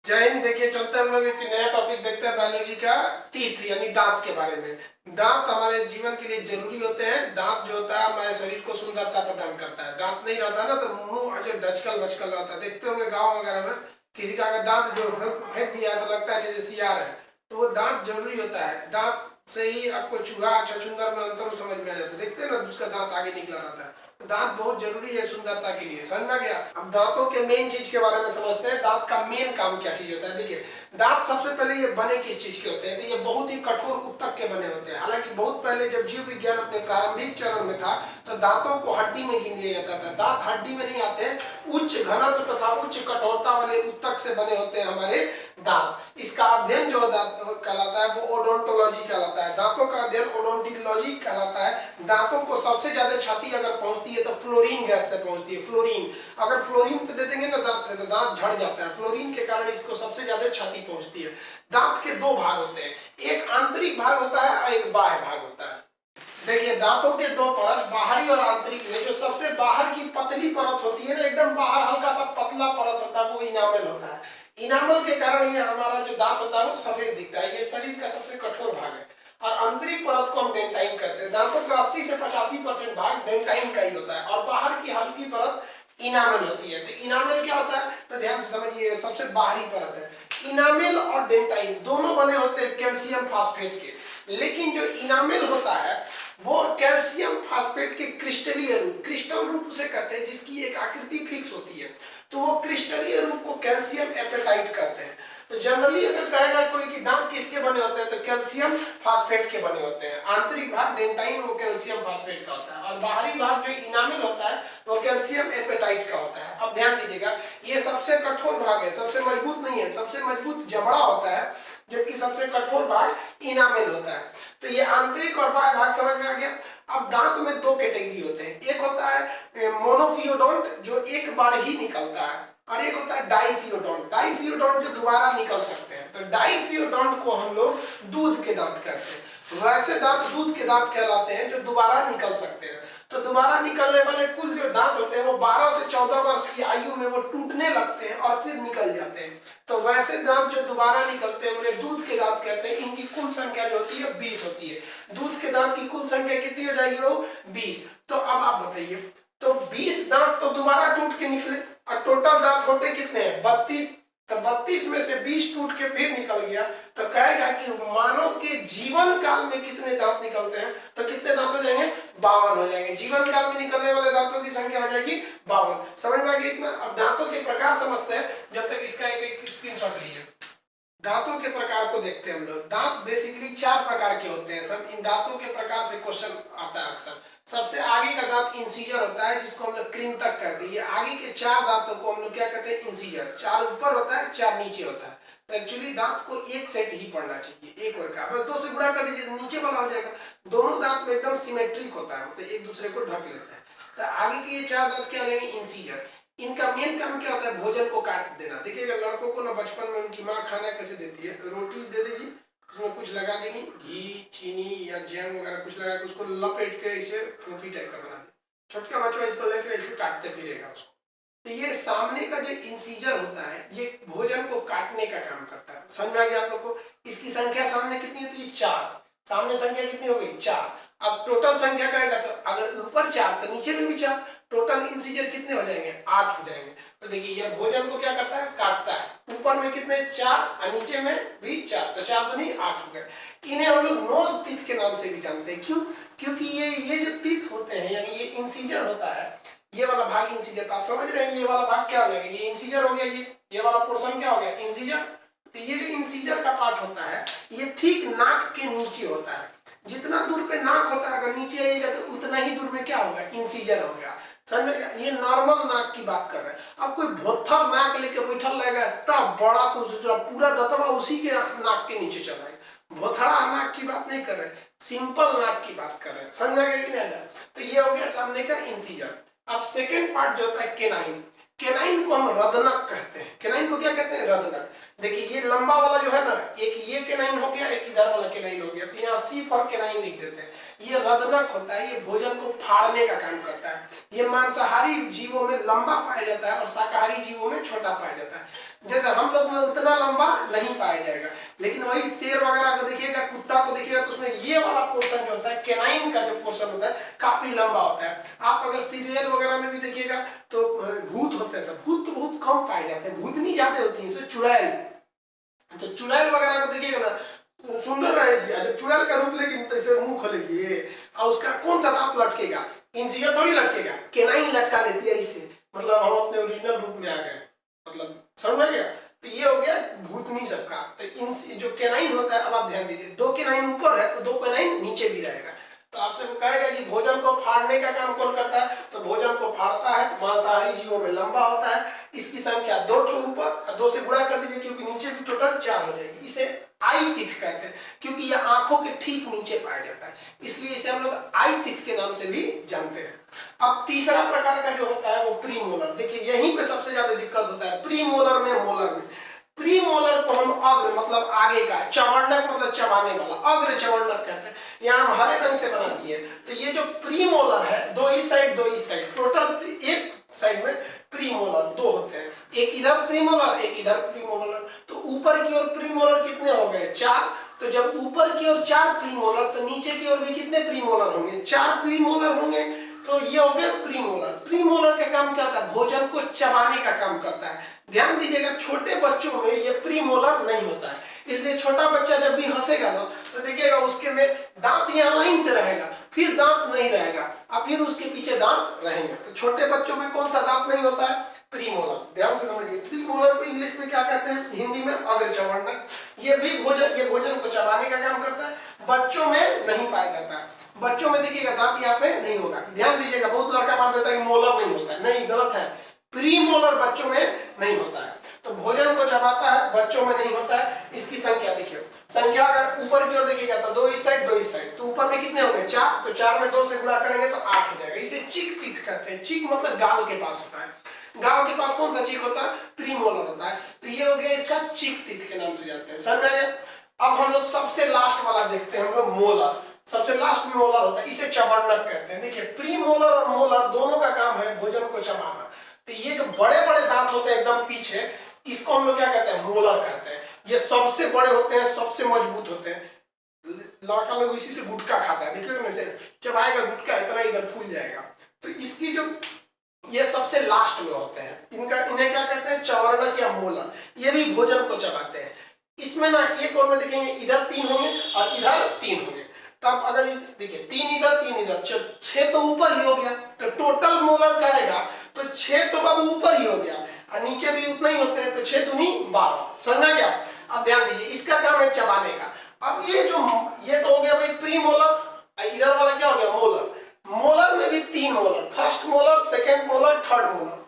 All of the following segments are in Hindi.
जय हिंद। देखिए चलते हम लोग एक नया टॉपिक देखते हैं बायोलॉजी का, टीथ यानी दांत के बारे में। दांत हमारे जीवन के लिए जरूरी होते हैं। दांत जो होता है हमारे शरीर को सुंदरता प्रदान करता है। दांत नहीं रहता ना तो मुंह जो डचकल बचकल रहता है। देखते होंगे गाँव वगैरह में किसी का अगर दांत जो फेंक दिया है तो लगता है जैसे सियार है। तो वो दांत जरूरी होता है। दांत से ही आपको चूहा छछूंदर में अंतर समझ में आ जाता है। देखते हैं ना उसका दांत आगे निकला रहता है। तो दांत बहुत जरूरी है सुंदरता के लिए। समझ में गया। अब दांतों के मेन चीज के बारे में समझते हैं। दांत का मेन काम क्या चीज होता है। देखिए दांत सबसे पहले ये बने किस चीज के होते हैं, तो ये बहुत ही कठोर उत्तक के बने होते हैं। हालांकि बहुत पहले जब जीव विज्ञान अपने प्रारंभिक चरण में था तो दांतों को हड्डी में गिन लिया जाता था। दांत हड्डी में नहीं आते हैं। उच्च घनत्व तथा उच्च कठोरता वाले उत्तक से बने होते हैं हमारे दांत। इसका अध्ययन जो दांत कहलाता है वो ओडोंटोलॉजी कहलाता है। दांतों का अध्ययन ओडोंटोलॉजी कहलाता है। दांतों को सबसे ज्यादा क्षति अगर पहुंचती है तो फ्लोरीन गैस से पहुंचती है। फ्लोरीन अगर फ्लोरीन पे दे देंगे ना दांत से तो दांत झड़ जाता है। फ्लोरीन के कारण इसको सबसे ज्यादा क्षति पहुंचती है। दांत के दो भाग होते हैं, एक आंतरिक भाग होता है और एक बाह्य भाग होता है। देखिए दांतों के दो परत, बाहरी और आंतरिक में जो सबसे बाहर की पतली परत होती है ना, एकदम बाहर हल्का सा पतला परत होता है, वो इनामेल होता है। इनामल के कारण ये हमारा जो दांत होता है वो सफेद दिखता है। ये शरीर का सबसे कठोर भाग है। और आंतरिक परत को हम डेंटाइन कहते हैं। दांतों का 80 से 85% भाग डेंटाइन का ही होता है और बाहर की हल्की परत इनामेल होती है। तो इनामेल क्या होता है तो ध्यान से समझिए, सबसे बाहरी परत है। इनामेल और डेंटाइन दोनों बने होते हैं कैल्शियम फास्फेट के। लेकिन जो इनामेल होता है वो कैल्शियम फास्फेट के क्रिस्टलीय रूप, क्रिस्टल रूप उसे कहते हैं जिसकी एक आकृति फिक्स होती है, तो वो क्रिस्टलीय रूप को कैल्शियम एपेटाइट कहते हैं। तो जनरली अगर कहेगा कोई कि दांत किसके बने होते हैं तो कैल्शियम फास्फेट के बने होते हैं। आंतरिक भाग डेंटाइन वो कैल्शियम फास्फेट का होता है और बाहरी भाग जो इनामेल होता है वो कैल्शियम एपेटाइट का होता है। अब ध्यान दीजिएगा, ये सबसे कठोर भाग है, सबसे मजबूत नहीं है। सबसे मजबूत जबड़ा होता है जबकि सबसे कठोर भाग इनामेल होता है। तो ये आंतरिक और बाह्य भाग समझ में आ गया। अब दांत में दो कैटेगरी होते हैं, एक होता है मोनोफियोडोंट जो एक बार ही निकलता है और एक होता है डाइफियोडोंट। डाइफियोडोंट जो दोबारा निकल सकते हैं। तो डाइफियोडोंट को हम लोग दूध के दांत कहते हैं। वैसे दांत दूध के दांत कहलाते हैं जो दोबारा निकल सकते हैं। तो दोबारा निकलने वाले कुल जो दांत होते हैं वो 12 से 14 वर्ष की आयु में वो टूटने लगते हैं और फिर निकल जाते हैं। तो वैसे दांत जो दोबारा निकलते हैं उन्हें दूध के दांत कहते हैं। इनकी कुल संख्या जो होती है 20 होती है। दूध के दांत की कुल संख्या कितनी हो जाएगी वो 20। तो अब आप बताइए, तो 20 दांत तो दोबारा टूट के निकले और टोटल दांत होते कितने हैं 32। तो 32 में से 20 टूट के फिर निकल गया तो कहेगा कि मानव के जीवन काल में कितने दांत निकलते हैं। तो कितने दांत हो जाएंगे 52 हो जाएंगे। जीवन काल में निकलने वाले दांतों की संख्या हो जाएगी 52। समझ में आ गया इतना। अब दांतों के प्रकार समझते हैं, जब तक इसका एक स्क्रीनशॉट लीजिए। दांतों के प्रकार को देखते हैं हम लोग। दांत बेसिकली 4 प्रकार के होते हैं। सब इन दांतों के प्रकार से क्वेश्चन आता है अक्सर। सबसे आगे का दांत इंसीजर होता है जिसको हम लोग कृंतक कहते हैं। ये आगे के 4 दांतों को हम लोग क्या कहते हैं इंसीजर। 4 ऊपर होता है 4 नीचे होता है। तो एक्चुअली दांत को एक सेट ही पढ़ना चाहिए, एक वर्ग का। बस 2 से गुणा कर दीजिए नीचे वाला हो जाएगा। दोनों दांत में एकदम सिमेट्रिक होता है, मतलब एक दूसरे को ढक लेते हैं। तो आगे के ये 4 दांत क्या हो जाएंगे इंसीजर। इनका मेन काम क्या होता है भोजन को काट देना। देखिएगा लड़कों को ना बचपन में उनकी माँ खाना कैसे देती है, रोटी दे देगी उसमें कुछ लगा देगी, घी चीनी या जैम वगैरह कुछ लगा के उसको लपेट के इसे फूफी टाइप का बना दे। छोटका बच्चा इसको लेकर इसे काटते फिरेगा उसको। तो ये सामने का जो इंसीजर होता है ये भोजन को काटने का काम करता है। समझ में आ गया आप लोग को। इसकी संख्या सामने कितनी होती है 4। सामने संख्या कितनी हो गई 4। अब टोटल संख्या कहेगा तो अगर ऊपर 4 तो नीचे में भी 4। टोटल इंसीजर कितने हो जाएंगे 8 हो जाएंगे। तो देखिए यह भोजन को क्या करता है काटता है। ऊपर में कितने 4 और नीचे में भी 4, तो 4 तो नहीं 8 हो गए। इन्हें हम लोग नोज टीथ के नाम से भी जानते हैं। क्यों? क्योंकि ये जो टीथ होते हैं यानी ये इंसीजर होता है, ये वाला भाग इंसीजर। तो आप समझ रहे हैं ये वाला भाग क्या हो जाएगा, ये इंसीजर हो गया। ये वाला पोर्शन क्या हो गया इंसीजर। तो ये जो इंसीजर का पार्ट होता है ये ठीक नाक के नीचे होता है। जितना दूर पे नाक होता है अगर नीचे आएगा तो उतना ही दूर में क्या होगा इंसीजर हो गया। समझ गया। ये नॉर्मल नाक की बात कर रहे हैं। अब कोई भोथर नाक लेके बैठल रहेगा तब बड़ा तो पूरा दतवा उसी के नाक के नीचे चला है। भोथड़ा नाक की बात नहीं कर रहे, सिंपल नाक की बात कर रहे हैं। समझ गया कि नहीं। तो ये हो गया सामने का इंसीजर। अब सेकेंड पार्ट जो होता है केनाइन। केनाइन को हम रदनक कहते हैं। केनाइन को क्या कहते हैं रदनक। देखिए ये लंबा वाला जो है ना, एक ये केनाइन हो गया, एक इधर वाला केनाइन हो गया। तो यहाँ सी फॉर केनाइन लिख देते हैं। ये रदनक होता है, ये भोजन को फाड़ने का काम करता है। ये मांसाहारी जीवों में लंबा पाया जाता है और शाकाहारी जीवों में छोटा पाया जाता है। जैसे हम लोग में उतना पाए जाते हैं, भूतनी ज्यादा होती है, जैसे चुड़ैल। तो चुड़ैल वगैरह को देखिएगा ना, सुंदर रहेगी, जब चुड़ैल का रूप लेगी तो इसे मुंह खोलेगी और उसका कौन सा दांत लटकेगा, इंसिजर थोड़ी लटकेगा, केनाइन लटका लेती है इससे, मतलब हम अपने ओरिजिनल रूप में आ गए, मतलब समझ में गया। तो ये हो गया भूतनी सबका। तो इन जो केनाइन होता है, अब आप ध्यान दीजिए, 2 केनाइन ऊपर है तो 2 केनाइन नीचे भी रहेगा। तो आपसे कहेगा कि भोजन को फाड़ने का काम कौन करता है, तो भोजन को फाड़ता है मांसाहारी जीवों में लंबा होता है, इसकी संख्या 2 के ऊपर 2 से गुणा कर दीजिए क्योंकि नीचे भी टोटल 4 हो जाएगी। इसे आई तिथ कहते हैं क्योंकि यह आंखों के ठीक नीचे पाया जाता है, इसलिए इसे हम लोग आई तिथ के नाम से भी जानते हैं। अब तीसरा प्रकार का जो होता है वो प्रीमोलर। देखिए यहीं पे सबसे ज्यादा दिक्कत होता है प्रीमोलर में, मोलर में। प्रीमोलर को हम अग्र मतलब आगे का, चवर्णक मतलब चबाने वाला, अग्र चवर्णक कहते हैं। यहाँ हम हरे रंग से बना दिए। तो ये जो प्रीमोलर है, 2 इस साइड 2 इस साइड, टोटल एक साइड में प्रीमोलर 2 होते हैं, एक इधर प्रीमोलर एक इधर प्रीमोलर। तो ऊपर की ओर प्रीमोलर कितने हो गए 4। तो जब ऊपर की ओर 4 प्रीमोलर तो नीचे की ओर भी कितने प्रीमोलर होंगे, 4 प्रीमोलर होंगे। तो ये हो गया प्रीमोलर। प्रीमोलर का काम क्या होता है, भोजन को चबाने का काम करता है। ध्यान दीजिएगा छोटे बच्चों में ये प्रीमोलर नहीं होता है, इसलिए छोटा बच्चा जब भी हंसेगा ना तो देखिएगा उसके में दांत यहाँ लाइन से रहेगा, फिर दांत नहीं रहेगा और फिर उसके पीछे दांत रहेंगे। तो छोटे बच्चों में कौन सा दांत नहीं होता है, प्रीमोलर। ध्यान से समझिए, प्रीमोलर को इंग्लिश में क्या कहते हैं, हिंदी में अग्रचवर्णक। ये भोजन को चबाने का काम करता है, बच्चों में नहीं पाया जाता है। बच्चों में देखिएगा दांत यहाँ पे नहीं होगा। ध्यान दीजिएगा, बहुत लड़का मान देता है कि मोलर नहीं होता है, नहीं, गलत है, प्रीमोलर बच्चों में नहीं होता है। तो भोजन को चबाता है, बच्चों में नहीं होता है। इसकी संख्या देखिए, संख्या अगर ऊपर की ओर देखिएगा तो 2 इस साइड 2 इस साइड, तो ऊपर में कितने हो गए 4, तो 4 में 2 से गुणा करेंगे तो 8 हो जाएगा। इसे चीक तीत कहते हैं। चीक मतलब गाल के पास होता है, गाल के पास कौन सा चीक होता है, प्रीमोलर होता है। तो ये हो गया इसका चीक तीत के नाम से जानते हैं, समझ गए। अब हम लोग सबसे लास्ट वाला देखते हैं, हम लोग मोलर। सबसे लास्ट में मोलर होता है, इसे चवर्णक कहते हैं। देखिए प्रीमोलर और मोलर दोनों का काम है भोजन को चबाना। तो ये जो बड़े बड़े दांत होते हैं एकदम पीछे, इसको हम लोग क्या कहते हैं, मोलर कहते हैं। ये सबसे बड़े होते हैं, सबसे मजबूत होते हैं। लड़का लोग इसी से गुटखा खाता है, देखिए चबाएगा गुटखा इतना इधर फूल जाएगा। तो इसकी जो ये सबसे लास्ट में होते हैं, इन्हें क्या कहते हैं, चवर्णक या मोलर। ये भी भोजन को चबाते हैं। इसमें ना एक और में देखेंगे इधर 3 होंगे और इधर 3 होंगे। तब अगर देखिए 3 इधर 3 इधर, 6 तो ऊपर ही हो गया। तो टोटल मोलर कहेगा तो 6 तो बाबू ऊपर ही हो गया और नीचे भी उतना ही होते हैं, तो 6 दूनी 12, समझा गया। अब ध्यान दीजिए, इसका काम है चबाने का। अब ये तो हो गया भाई प्रीमोलर, इधर वाला क्या हो गया, मोलर। मोलर में भी 3 molar, first molar, second molar, third molar.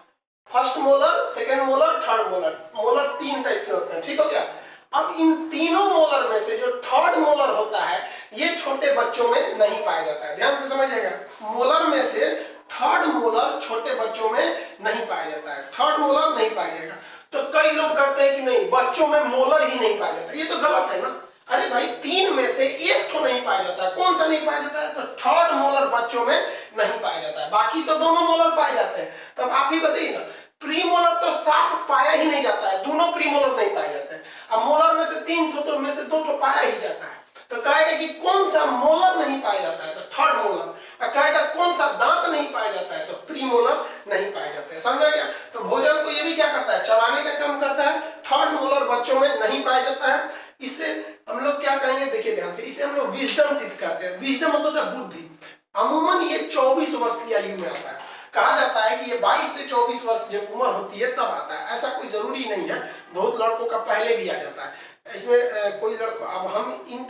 First molar, second molar, third molar. Molar 3 type के होते हैं, ठीक हो गया। अब इन तीनों मोलर में से जो थर्ड मोलर होता है ये छोटे बच्चों में नहीं पाया जाता है। ध्यान से समझिएगा, मोलर में से थर्ड मोलर छोटे बच्चों में नहीं पाया जाता है, थर्ड मोलर नहीं पाया जाएगा। तो कई लोग कहते हैं कि नहीं बच्चों में मोलर ही नहीं पाया जाता, ये तो गलत है ना। अरे भाई 3 में से 1 तो नहीं पाया जाता है, कौन सा नहीं पाया जाता है, तो थर्ड मोलर बच्चों में नहीं पाया जाता है, बाकी तो दोनों मोलर पाए जाते हैं। तब आप ही बताइए ना, प्रीमोलर तो साफ पाया ही नहीं जाता है, दोनों प्रीमोलर नहीं पाए जाते हैं। अब मोलर में से 3 तो में से 2 पाया ही जाता है। तो कहेगा कि कौन सा मोलर नहीं पाया जाता है, तो थर्ड मोलर। और कहेगा कौन सा दांत नहीं पाया जाता है, तो प्रीमोलर नहीं पाए जाते हैं, समझा गया। तो भोजन को ये भी क्या करता है, चबाने का काम करता है। थर्ड मोलर बच्चों में नहीं पाया जाता है। इससे हम लोग क्या कहेंगे, देखिए ध्यान से, इसे हम लोग विजडम टीथ कहते हैं। विजडम मतलब है बुद्धि। अमूमन ये 24 वर्ष की आयु में आता है। कहा जाता है कि ये 22 से 24 वर्ष जब उम्र होती है तब आता है, ऐसा कोई जरूरी नहीं है, बहुत लड़कों का पहले भी आ जाता है। इसमें कोई लड़का, अब हम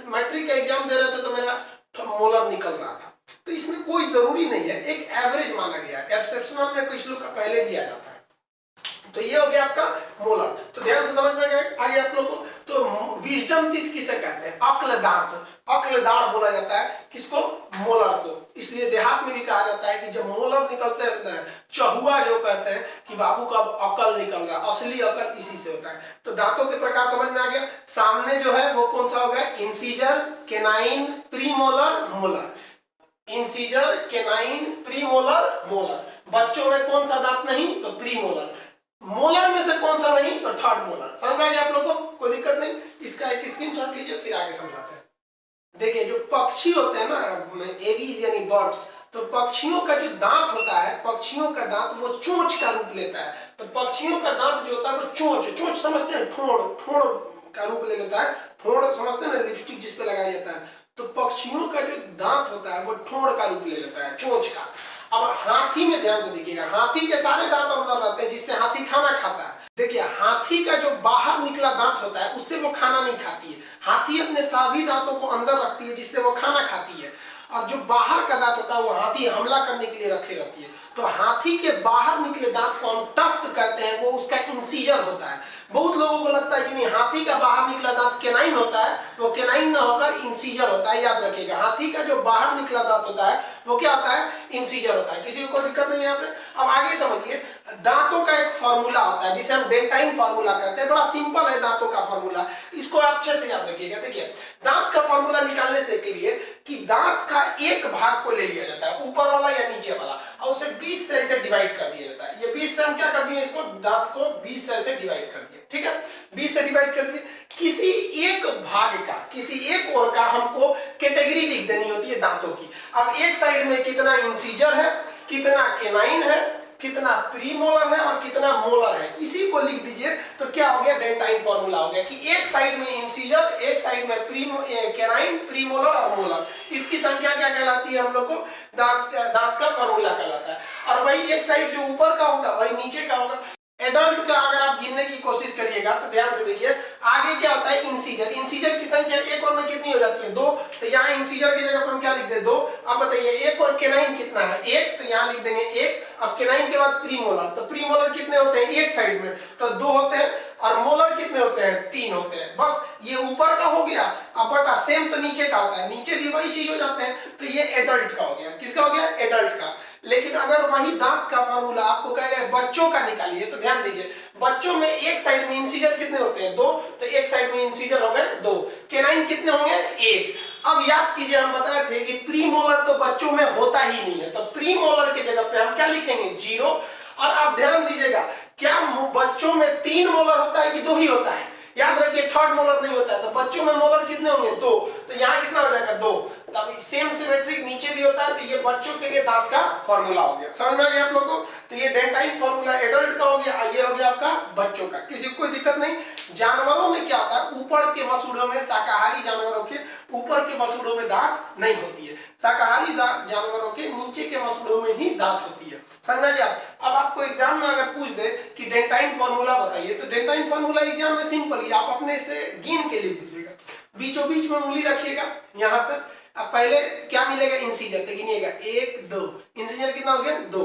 मैट्रिक का एग्जाम दे रहे थे तो मेरा मोलर निकल रहा था, तो इसमें कोई जरूरी नहीं है, एक एवरेज माना गया है। एक्सेप्शनल में कुछ लोग का पहले भी आ जाता है। तो ये हो गया आपका मोलर। तो ध्यान से समझ में गए आगे आप लोग को। तो विजडम टीथ किसे कहते हैं, अक्ल दांत। अक्ल दांत बोला जाता है किसको, मोलर को। इसलिए देहात में भी कहा जाता है कि जब मोलर निकलते हैं, चहुआ जो कहते हैं कि बाबू का अकल निकल रहा है, असली अकल इसी से होता है। तो दांतों के प्रकार समझ में आ गया। सामने जो है वो कौन सा हो गया, incisor, canine, premolar, molar. Incisor, canine, premolar, molar. बच्चों में कौन सा दांत नहीं, तो प्रीमोलर। मोलर में से कौन सा नहीं, तो थर्ड मोलर। समझ आ गया आप लोगों को, कोई दिक्कत नहीं। इसका एक स्क्रीनशॉट लीजिए, फिर आगे समझाते हैं। देखिए जो पक्षी होते हैं ना, एवीज यानी बर्ड्स, तो पक्षियों का जो दांत होता है, पक्षियों का दांत वो चोंच का रूप लेता है। तो पक्षियों का दांत जो होता है वो चोंच, चोंच समझते हैं, ठोड़, ठोड़ का रूप ले लेता है। ठोड़ समझते हैं ना, लिपस्टिक जिस पे लगाया जाता है। तो पक्षियों का जो दांत होता है वो ठोड़ का रूप ले लेता है, चोंच का। अब हाथी में ध्यान से देखिएगा, हाथी के सारे दांत अंदर रहते हैं जिससे हाथी खाना खाता है। देखिए हाथी का जो बाहर निकला दांत होता है उससे वो खाना नहीं खाती है। हाथी अपने सभी दांतों को अंदर रखती है जिससे वो खाना खाती है। और जो बाहर का दांत होता है वो हाथी हमला करने के लिए रखे रहती है। तो हाथी के बाहर निकले दांत को हम टस्क कहते हैं, वो उसका इंसीजर होता है। बहुत लोगों को लगता है कि नहीं, हाथी का बाहर निकला दांत केनाइन होता है, वो केनाइन ना होकर इंसीजर होता है। याद रखिएगा, हाथी का जो बाहर निकला दांत होता है वो क्या होता है, इंसीजर होता है। किसी को कोई दिक्कत नहीं है यहाँ पे। अब आगे समझिए, दांतों का एक फॉर्मूला होता है जिसे हम डेंटाइन फॉर्मूला कहते हैं। बड़ा सिंपल है दांतों का फॉर्मूला, इसको अच्छे से याद रखिएगा। देखिए दांत का फॉर्मूला निकालने से के लिए कि दांत का एक भाग को ले लिया जाता है, ऊपर वाला या नीचे वाला, और उसे 20 से ऐसे डिवाइड कर दिया जाता है। ये 20 से हम क्या कर दिए, इसको दांत को 20 से ऐसे डिवाइड कर दिए, ठीक है, 20 से डिवाइड कर दिए। किसी एक भाग का, किसी एक ओर का हमको कैटेगरी लिख देनी होती है दांतों की। अब एक साइड में कितना इंसीजर है, कितना केनाइन है, कितना प्रीमोलर है और कितना मोलर है, इसी को लिख दीजिए। तो क्या हो गया, डेंटाइन फॉर्मूला हो गया कि एक साइड में इंसीजर, एक साइड में केनाइन, प्रीमोलर और मोलर, इसकी संख्या क्या कहलाती है, हम लोग को दांत का फॉर्मूला कहलाता है। और वही एक साइड जो ऊपर का होगा वही नीचे का होगा। एडल्ट का अगर आप गिनने की कोशिश करिएगा तो ध्यान से देखिए, आगे क्या होता है, इंसीजर, इंसीजर की संख्या एक और में कितनी हो जाती है, 2। तो यहाँ इंसीजर की जगह पर हम क्या लिख दें, 2। अब बताइए एक और केनाइन कितना है, 1, तो यहाँ लिख देंगे 1। अब केनाइन के बाद प्रीमोलर, तो प्रीमोलर कितने होते हैं, एक साइड में तो 2 होते हैं, और मोलर कितने होते हैं, 3 होते हैं। बस ये ऊपर का हो गया। अब बटा सेम तो नीचे का होता है, नीचे भी वही चीज हो जाते हैं। तो ये एडल्ट का हो गया, किसका हो गया, एडल्ट का। लेकिन अगर वही दांत का फॉर्मूला आपको कहेगा बच्चों का निकालिए, तो ध्यान दीजिए, बच्चों में एक साइड में इंसीजर कितने होते हैं, 2, तो एक साइड में इंसीजर हो गए 2। केनाइन कितने होंगे, 1। अब याद कीजिए, हम बताए थे कि प्रीमोलर तो बच्चों में होता ही नहीं है, तो प्रीमोलर की जगह पे हम क्या लिखेंगे, 0। और अब ध्यान दीजिएगा, क्या बच्चों में 3 मोलर होता है कि 2 ही होता है, याद रखिए, थर्ड मोलर नहीं होता है। तो बच्चों में मोलर कितने होंगे, 2, तो यहाँ कितना हो जाएगा, 2। तब सेम सिमेट्रिक नीचे भी होता है। तो ये बच्चों के लिए दांत का फॉर्मूला हो गया, समझ में आ गया आप लोगों को। तो ये डेंटाइन फॉर्मूला एडल्ट का हो गया, ये हो गया आपका बच्चों का, किसी को कोई दिक्कत नहीं। जानवरों में क्या होता है, ऊपर के मसूड़ों में, शाकाहारी जानवरों के ऊपर के मसूड़ों में दांत नहीं होती है, शाकाहारी जानवरों के नीचे के मसूड़ों में ही दांत होती है, समझा गया। अब आपको एग्जाम में अगर पूछ दे कि डेंटाइन फॉर्मूला बताइए, तो डेंटाइन फॉर्मूला एग्जाम में सिंपल ही आप अपने से गिन के लिख दीजिएगा, बीचों बीच में उंगली रखिएगा यहाँ पर। अब पहले क्या मिलेगा, इंसीजर, तो गिनिएगा 1, 2, इंसीजर कितना हो गया, 2,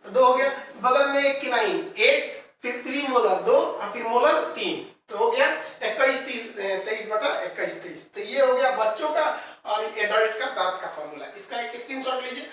2 हो गया। बगल में एक केनाइन 1, फिर प्रीमोलर 2 और फिर मोलर 3, तो हो गया 21, 30, 23 बटा 21, 23। तो ये हो गया बच्चों का और एडल्ट का दांत का फॉर्मूला। इसका एक स्क्रीनशॉट लीजिए।